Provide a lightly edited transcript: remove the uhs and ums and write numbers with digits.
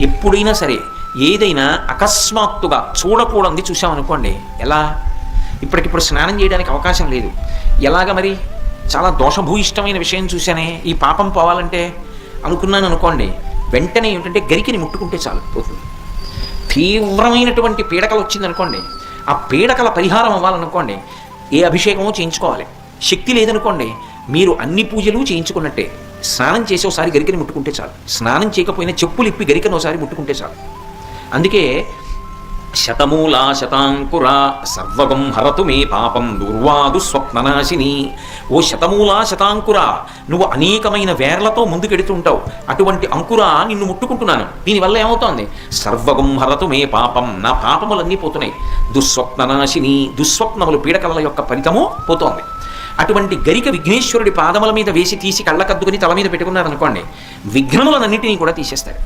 ఎప్పుడైనా సరే ఏదైనా అకస్మాత్తుగా చూడకూడదు చూసామనుకోండి, ఎలా ఇప్పటికిప్పుడు స్నానం చేయడానికి అవకాశం లేదు, ఎలాగ మరి చాలా దోషభూయిష్టమైన విషయం చూశానే, ఈ పాపం పోవాలంటే అనుకున్నాను అనుకోండి, వెంటనే ఏమిటంటే గరికిని ముట్టుకుంటే చాలు పోతుంది. తీవ్రమైనటువంటి పీడకలు వచ్చిందనుకోండి, ఆ పీడకల పరిహారం అవ్వాలనుకోండి, ఏ అభిషేకమో చేయించుకోవాలి. శక్తి లేదనుకోండి, మీరు అన్ని పూజలు చేయించుకున్నట్టే. స్నానం చేసి ఒకసారి గరికని ముట్టుకుంటే చాలు, స్నానం చేయకపోయినా చెప్పులు ఇప్పి గరికను ఒకసారి ముట్టుకుంటే చాలు. అందుకే శతమూలా శతాంకుర సర్వగం హరతు మే పాపం దుర్వాదు స్వప్ననాశిని. ఓ శతమూలా శతాంకుర, నువ్వు అనేకమైన వేర్లతో ముందుకెడుతుంటావు, అటువంటి అంకుర నిన్ను ముట్టుకుంటున్నాను. దీనివల్ల ఏమవుతోంది? సర్వగం హరతు మే పాపం, నా పాపములన్నీ పోతున్నాయి. దుస్వప్ననాశిని, దుస్వప్నములు పీడకల యొక్క ఫలితము పోతోంది. అటువంటి గరిక విఘ్నేశ్వరుడి పాదముల మీద వేసి తీసి కళ్ళకద్దుకుని తల మీద పెట్టుకున్నారనుకోండి, విఘ్నములన్నింటినీ కూడా తీసేస్తారు.